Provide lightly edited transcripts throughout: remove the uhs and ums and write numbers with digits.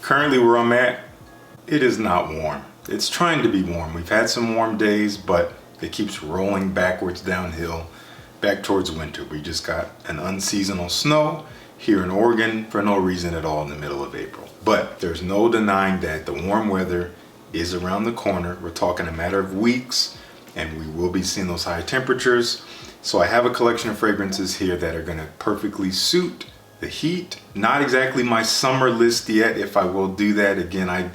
Currently where I'm at, it is not warm. It's trying to be warm. We've had some warm days, but it keeps rolling backwards downhill, back towards winter. We just got an unseasonal snow here in Oregon for no reason at all in the middle of April. But there's no denying that the warm weather is around the corner. We're talking a matter of weeks, and we will be seeing those high temperatures. So I have a collection of fragrances here that are gonna perfectly suit the heat. Not exactly my summer list yet. If I will do that again, I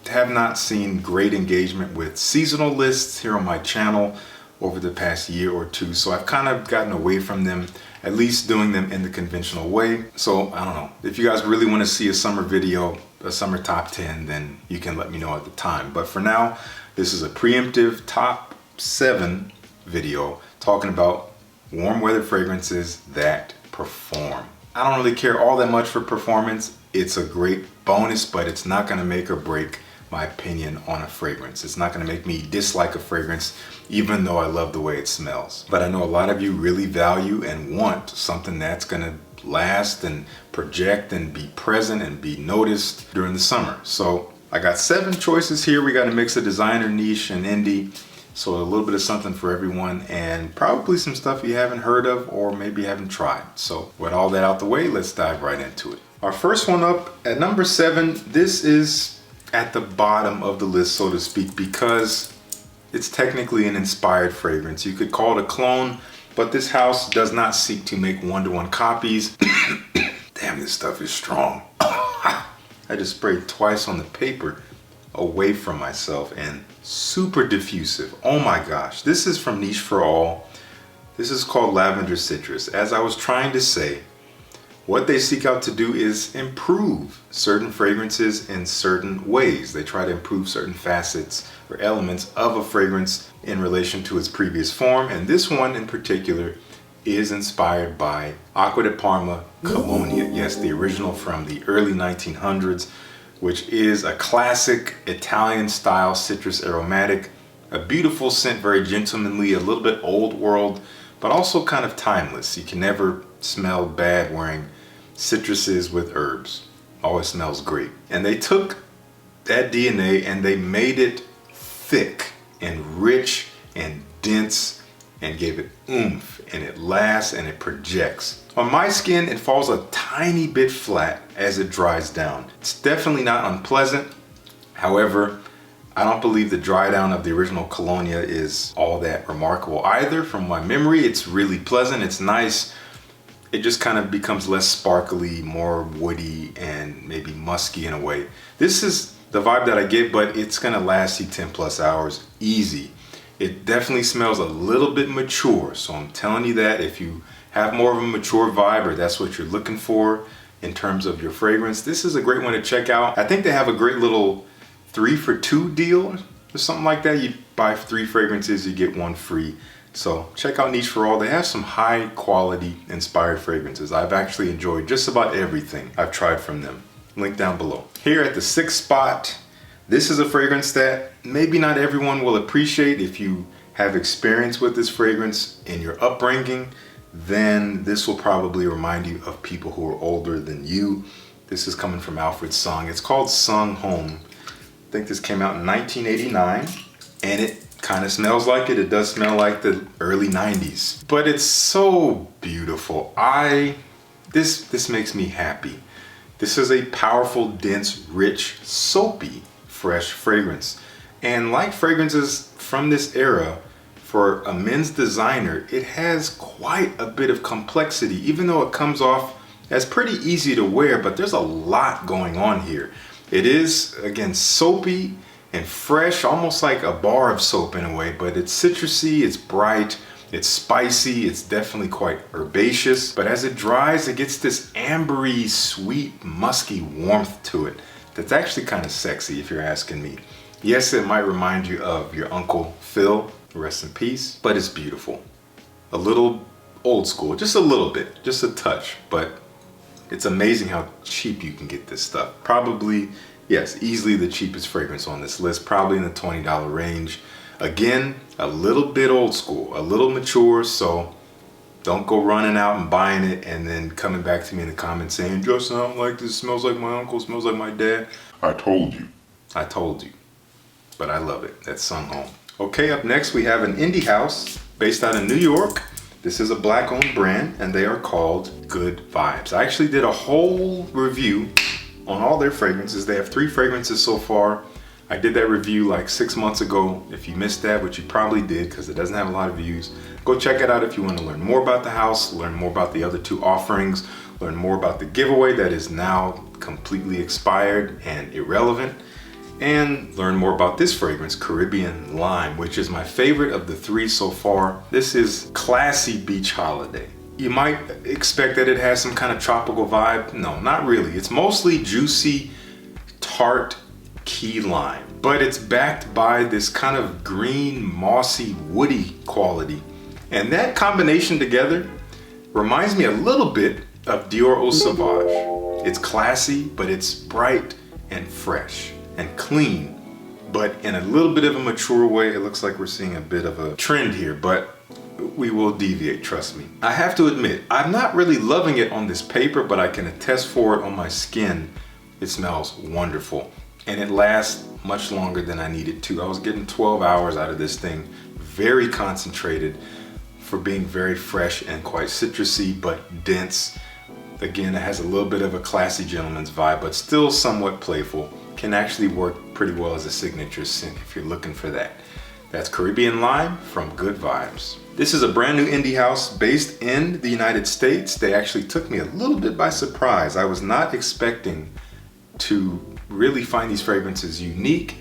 have not seen great engagement with seasonal lists here on my channel over the past year or two. So I've kind of gotten away from them, at least doing them in the conventional way. So I don't know. If you guys really want to see a summer video, a summer top 10, then you can let me know at the time. But for now, this is a preemptive top 7 video talking about warm weather fragrances that perform. I don't really care all that much for performance. It's a great bonus, but it's not going to make or break my opinion on a fragrance. It's not going to make me dislike a fragrance, even though I love the way it smells. But I know a lot of you really value and want something that's going to last and project and be present and be noticed during the summer. So I got 7 choices here. We got a mix of designer, niche, and indie. So a little bit of something for everyone, and probably some stuff you haven't heard of or maybe haven't tried. So with all that out the way, let's dive right into it. Our first one up at number 7, this is at the bottom of the list, so to speak, because it's technically an inspired fragrance. You could call it a clone, but this house does not seek to make one-to-one copies. Damn, this stuff is strong. I just sprayed twice on the paper away from myself, and super diffusive. Oh my gosh, this is from Niche for All. This is called Lavender Citrus. As I was trying to say, what they seek out to do is improve certain fragrances in certain ways. They try to improve certain facets or elements of a fragrance in relation to its previous form. And this one in particular is inspired by Acqua di Parma Colonia. Yes, the original from the early 1900s, which is a classic Italian style citrus aromatic. A beautiful scent, very gentlemanly, a little bit old world, but also kind of timeless. You can never smell bad wearing citruses with herbs. Always smells great. And they took that DNA and they made it thick and rich and dense and gave it oomph, and it lasts and it projects. On my skin, it falls a tiny bit flat as it dries down. It's definitely not unpleasant. However, I don't believe the dry down of the original Colonia is all that remarkable either. From my memory, it's really pleasant, it's nice. It just kind of becomes less sparkly, more woody, and maybe musky in a way. This is the vibe that I get, but it's gonna last you 10 plus hours easy. It definitely smells a little bit mature, so I'm telling you that if you have more of a mature vibe, or that's what you're looking for in terms of your fragrance, this is a great one to check out. I think they have a great little 3 for 2 deal or something like that. You buy 3 fragrances, you get 1 free. So check out Niche for All. They have some high quality inspired fragrances. I've actually enjoyed just about everything I've tried from them. Link down below. Here at the 6th spot, this is a fragrance that maybe not everyone will appreciate. If you have experience with this fragrance in your upbringing, then this will probably remind you of people who are older than you. This is coming from Alfred Sung. It's called Sung Homme. I think this came out in 1989, and it kind of smells like it. It does smell like the early 90s, but it's so beautiful. This makes me happy. This is a powerful, dense, rich, soapy, fresh fragrance. And like fragrances from this era, for a men's designer, it has quite a bit of complexity, even though it comes off as pretty easy to wear, but there's a lot going on here. It is, again, soapy and fresh, almost like a bar of soap in a way, but it's citrusy, it's bright, it's spicy, it's definitely quite herbaceous. But as it dries, it gets this ambery, sweet, musky warmth to it that's actually kind of sexy if you're asking me. Yes, it might remind you of your Uncle Phil, rest in peace, but it's beautiful. A little old school, just a little bit, just a touch, but it's amazing how cheap you can get this stuff. Probably, yes, easily the cheapest fragrance on this list, probably in the $20 range. Again, a little bit old school, a little mature, so Don't go running out and buying it and then coming back to me in the comments saying, Justin, I don't like this, it smells like my uncle, it smells like my dad. I told you. I told you, but I love it. That's Homme. Okay, up next we have an indie house based out of New York. This is a black-owned brand, and they are called Good Vibes. I actually did a whole review on all their fragrances. They have 3 fragrances so far. I did that review like 6 months ago. If you missed that, which you probably did because it doesn't have a lot of views, go check it out if you want to learn more about the house, learn more about the other 2 offerings, learn more about the giveaway that is now completely expired and irrelevant, and learn more about this fragrance, Caribbean Lime, which is my favorite of the 3 so far. This is classy beach holiday. You might expect that it has some kind of tropical vibe. No, not really. It's mostly juicy, tart key lime, but it's backed by this kind of green, mossy, woody quality. And that combination together reminds me a little bit of Dior Eau Sauvage. It's classy, but it's bright and fresh and clean, but in a little bit of a mature way. It looks like we're seeing a bit of a trend here, but we will deviate, trust me. I have to admit, I'm not really loving it on this paper, but I can attest for it on my skin. It smells wonderful, and it lasts much longer than I needed to. I was getting 12 hours out of this thing, very concentrated for being very fresh and quite citrusy, but dense. Again, it has a little bit of a classy gentleman's vibe, but still somewhat playful. Can actually work pretty well as a signature scent if you're looking for that. That's Caribbean Lime from Good Vibes. This is a brand new indie house based in the United States. They actually took me a little bit by surprise. I was not expecting to really find these fragrances unique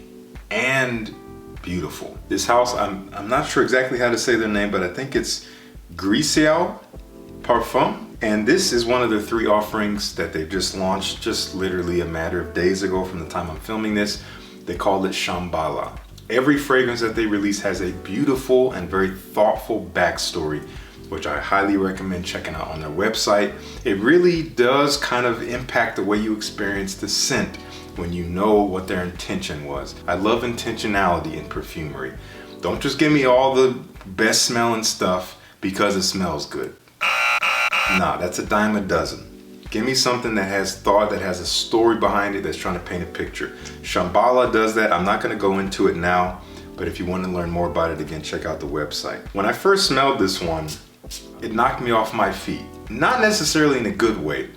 and beautiful. This house, I'm not sure exactly how to say their name, but I think it's Grisial Parfums. And this is one of the 3 offerings that they've just launched just literally a matter of days ago from the time I'm filming this. They call it Shambhala. Every fragrance that they release has a beautiful and very thoughtful backstory, which I highly recommend checking out on their website. It really does kind of impact the way you experience the scent when you know what their intention was. I love intentionality in perfumery. Don't just give me all the best smelling stuff because it smells good. Nah, that's a dime a dozen. Give me something that has thought, that has a story behind it, that's trying to paint a picture. Shambhala does that. I'm not going to go into it now, but if you want to learn more about it, again, check out the website. When I first smelled this one, it knocked me off my feet. Not necessarily in a good way.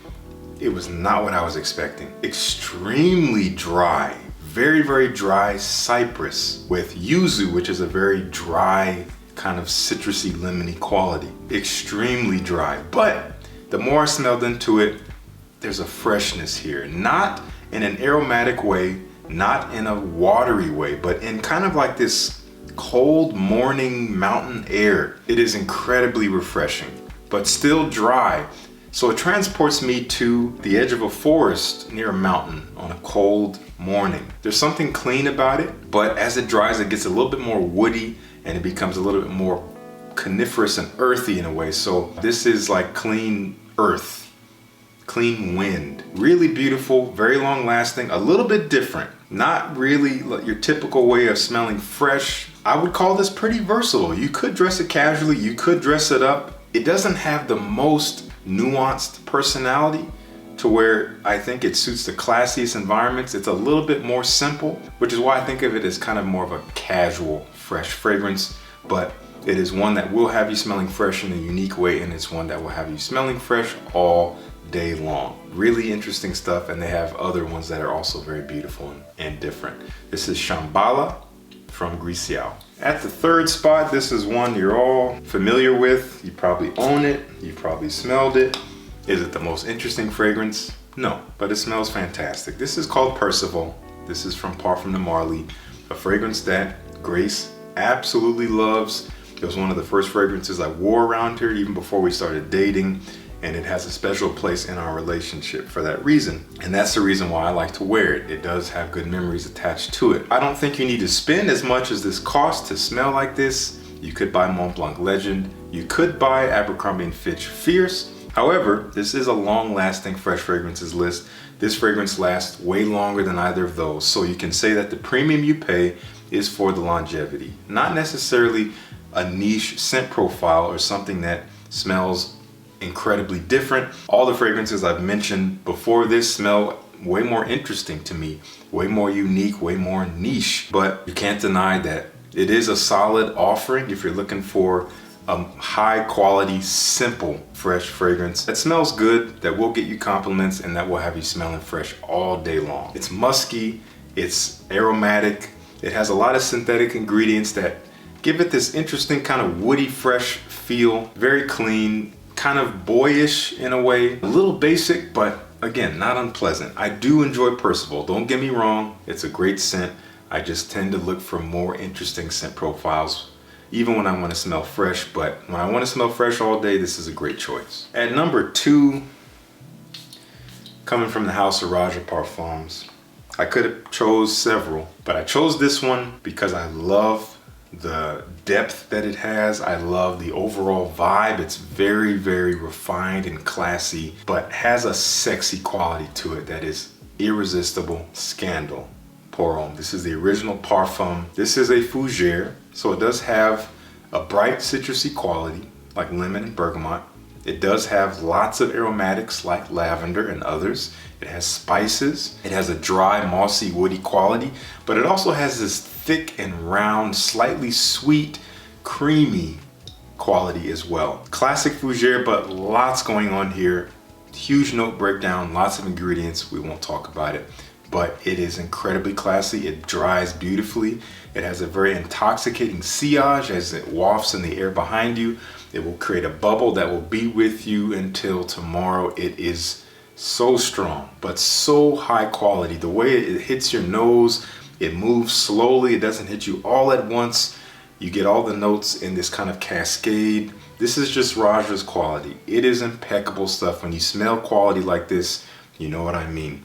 It was not what I was expecting. Extremely dry, very, very dry cypress with yuzu, which is a very dry kind of citrusy, lemony quality. Extremely dry, but the more I smelled into it, there's a freshness here. Not in an aromatic way, not in a watery way, but in kind of like this cold morning mountain air. It is incredibly refreshing, but still dry. So it transports me to the edge of a forest near a mountain on a cold morning. There's something clean about it, but as it dries, it gets a little bit more woody and it becomes a little bit more coniferous and earthy in a way. So this is like clean earth, clean wind. Really beautiful, very long lasting, a little bit different. Not really your typical way of smelling fresh. I would call this pretty versatile. You could dress it casually, you could dress it up. It doesn't have the most nuanced personality to where I think it suits the classiest environments. It's a little bit more simple, which is why I think of it as kind of more of a casual, fresh fragrance, but it is one that will have you smelling fresh in a unique way, and it's one that will have you smelling fresh all day long. Really interesting stuff, and they have other ones that are also very beautiful and different. This is Shambhala from Grisial. At the 3rd spot, this is one you're all familiar with. You probably own it, you probably smelled it. Is it the most interesting fragrance? No, but it smells fantastic. This is called Percival. This is from Parfum de Marly, a fragrance that Grace absolutely loves. It was one of the first fragrances I wore around here even before we started dating, and it has a special place in our relationship for that reason. And that's the reason why I like to wear it. It does have good memories attached to it. I don't think you need to spend as much as this costs to smell like this. You could buy Mont Blanc Legend. You could buy Abercrombie & Fitch Fierce. However, this is a long-lasting fresh fragrances list. This fragrance lasts way longer than either of those. So you can say that the premium you pay is for the longevity, not necessarily a niche scent profile or something that Smells incredibly different. All the fragrances I've mentioned before this smell way more interesting to me, way more unique, way more niche, but you can't deny that it is a solid offering if you're looking for a high quality, simple, fresh fragrance that smells good, that will get you compliments, and that will have you smelling fresh all day long. It's musky, it's aromatic, it has a lot of synthetic ingredients that give it this interesting kind of woody, fresh feel, very clean, kind of boyish in a way, a little basic, but again, not unpleasant. I do enjoy Percival, don't get me wrong, it's a great scent. I just tend to look for more interesting scent profiles, even when I want to smell fresh, but when I want to smell fresh all day, this is a great choice. At number 2, coming from the house of Raja Parfums, I could have chose several, but I chose this one because I love the depth that it has. I love the overall vibe. It's very, very refined and classy, but has a sexy quality to it that is irresistible. Scandal Pour Homme. This is the original Parfum. This is a fougere, so it does have a bright citrusy quality like lemon and bergamot. It does have lots of aromatics like lavender and others. It has spices. It has a dry, mossy, woody quality, but it also has this thick and round, slightly sweet, creamy quality as well. Classic fougere, but lots going on here. Huge note breakdown, lots of ingredients. We won't talk about it, but it is incredibly classy. It dries beautifully. It has a very intoxicating sillage as it wafts in the air behind you. It will create a bubble that will be with you until tomorrow. It is so strong, but so high quality. The way it hits your nose, it moves slowly. It doesn't hit you all at once. You get all the notes in this kind of cascade. This is just Raja's quality. It is impeccable stuff. When you smell quality like this, you know what I mean.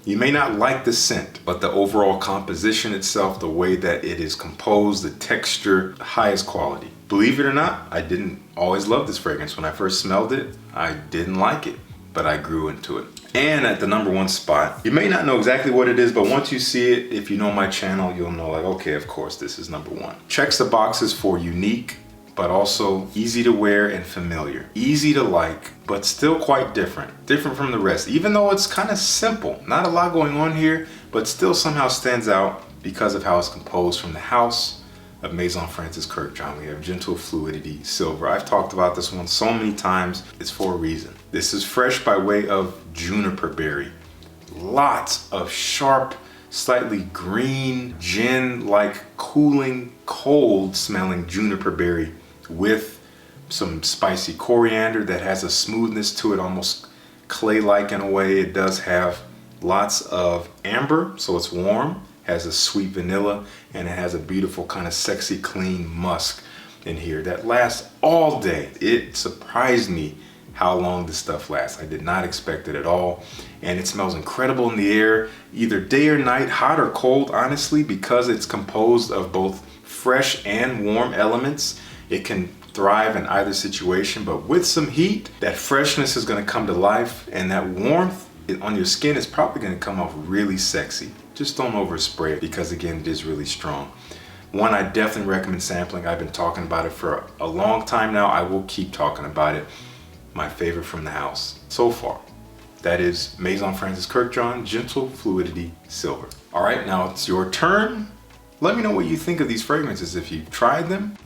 You may not like the scent, but the overall composition itself, the way that it is composed, the texture, highest quality. Believe it or not, I didn't always love this fragrance. When I first smelled it, I didn't like it, but I grew into it. And at the number 1 spot, you may not know exactly what it is, but once you see it, if you know my channel, you'll know like, okay, of course, this is number 1. Checks the boxes for unique, but also easy to wear and familiar. Easy to like, but still quite different. Different from the rest, even though it's kind of simple. Not a lot going on here, but still somehow stands out because of how it's composed. From the house of Maison Francis Kurkdjian, we have Gentle Fluidity Silver. I've talked about this one so many times. It's for a reason. This is fresh by way of juniper berry. Lots of sharp, slightly green, gin-like, cooling, cold smelling juniper berry with some spicy coriander that has a smoothness to it, almost clay-like in a way. It does have lots of amber, so it's warm, has a sweet vanilla, and it has a beautiful kind of sexy, clean musk in here that lasts all day. It surprised me how long this stuff lasts. I did not expect it at all. And it smells incredible in the air, either day or night, hot or cold, honestly, because it's composed of both fresh and warm elements. It can thrive in either situation, but with some heat, that freshness is gonna come to life, and that warmth on your skin is probably gonna come off really sexy. Just don't overspray it because, again, it is really strong. One I definitely recommend sampling. I've been talking about it for a long time now. I will keep talking about it. My favorite from the house so far. That is Maison Francis Kurkdjian Gentle Fluidity Silver. All right, now it's your turn. Let me know what you think of these fragrances. If you've tried them,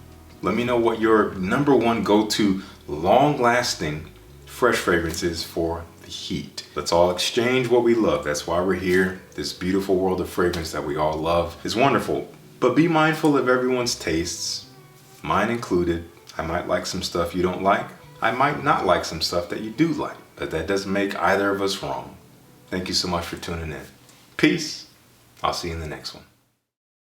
let me know what your number 1 go-to long-lasting fresh fragrance is for the heat. Let's all exchange what we love. That's why we're here. This beautiful world of fragrance that we all love is wonderful. But be mindful of everyone's tastes, mine included. I might like some stuff you don't like. I might not like some stuff that you do like, but that doesn't make either of us wrong. Thank you so much for tuning in. Peace. I'll see you in the next one.